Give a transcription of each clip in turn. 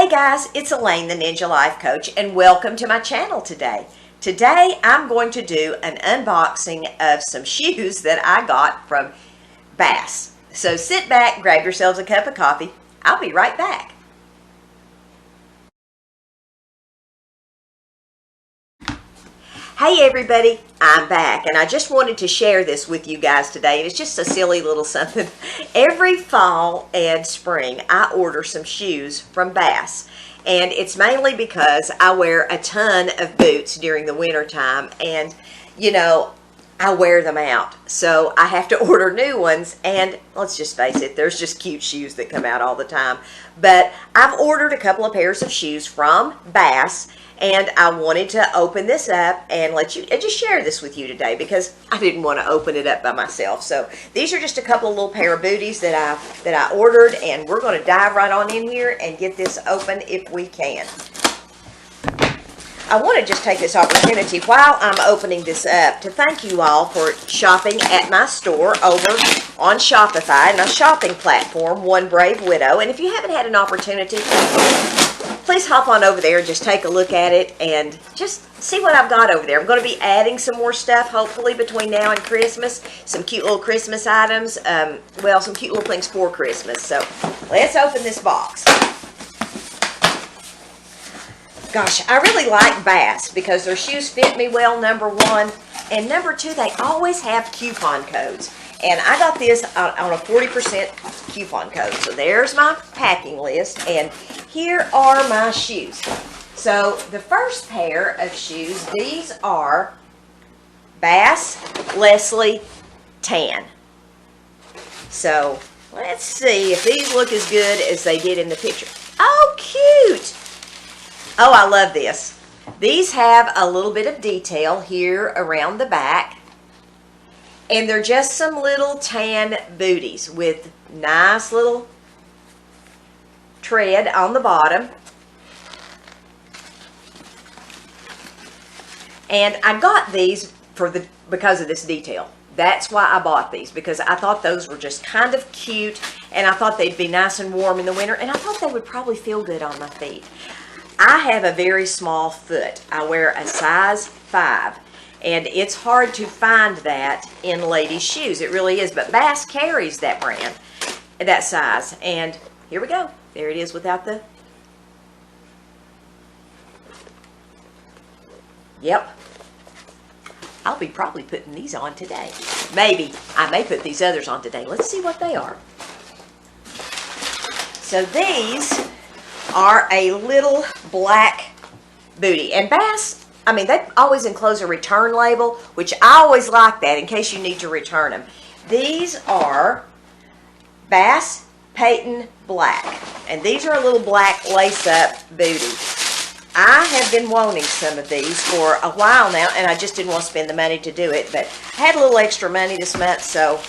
Hey guys, it's Elaine, the Ninja Life Coach, and welcome to my channel today. Today I'm going to do an unboxing of some shoes that I got from Bass. So sit back, grab yourselves a cup of coffee. I'll be right back. Hey everybody, I'm back, and I just wanted to share this with you guys today. It's just a silly little something. Every fall and spring I order some shoes from Bass, and it's mainly because I wear a ton of boots during the winter time, and you know, I wear them out, so I have to order new ones. And let's just face it, there's just cute shoes that come out all the time. But I've ordered a couple of pairs of shoes from Bass, and I wanted to open this up and just share this with you today because I didn't want to open it up by myself. So these are just a couple of little pair of booties that I ordered, and we're going to dive right on in here and get this open if we can. I want to just take this opportunity while I'm opening this up to thank you all for shopping at my store over on Shopify, my shopping platform, One Brave Widow. And if you haven't had an opportunity, please hop on over there and just take a look at it and just see what I've got over there. I'm going to be adding some more stuff, hopefully, between now and Christmas. Some cute little Christmas items. Well, some cute little things for Christmas. So let's open this box. Gosh, I really like Bass because their shoes fit me well, number one. And number two, they always have coupon codes. And I got this on a 40% coupon code. So there's my packing list. And here are my shoes. So the first pair of shoes, these are Bass Leslie Tan. So let's see if these look as good as they did in the picture. Oh, cute! Oh, I love this. These have a little bit of detail here around the back. And they're just some little tan booties with nice little tread on the bottom. And I got these because of this detail. That's why I bought these, because I thought those were just kind of cute, and I thought they'd be nice and warm in the winter, and I thought they would probably feel good on my feet. I have a very small foot. I wear a size 5, and it's hard to find that in ladies' shoes. It really is, but Bass carries that brand, that size, and here we go. There it is without the... Yep. I'll be probably putting these on today. Maybe. I may put these others on today. Let's see what they are. So these are a little black booty. And Bass, I mean, they always enclose a return label, which I always like that in case you need to return them. These are Bass Peyton Black. And these are a little black lace-up booty. I have been wanting some of these for a while now, and I just didn't want to spend the money to do it. But I had a little extra money this month, so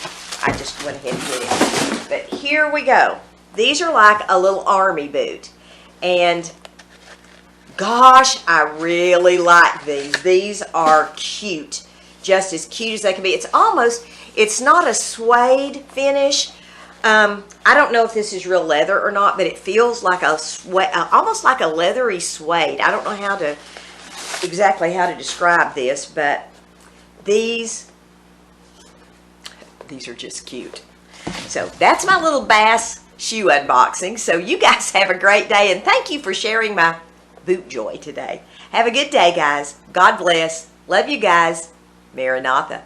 I just went ahead and did it. But here we go. These are like a little army boot. And gosh, I really like these. These are cute. Just as cute as they can be. It's not a suede finish. I don't know if this is real leather or not, but it feels like almost like a leathery suede. I don't know exactly how to describe this, but these are just cute. So that's my little Bass shoe unboxing. So you guys have a great day, and thank you for sharing my boot joy today. Have a good day, guys. God bless. Love you guys. Maranatha.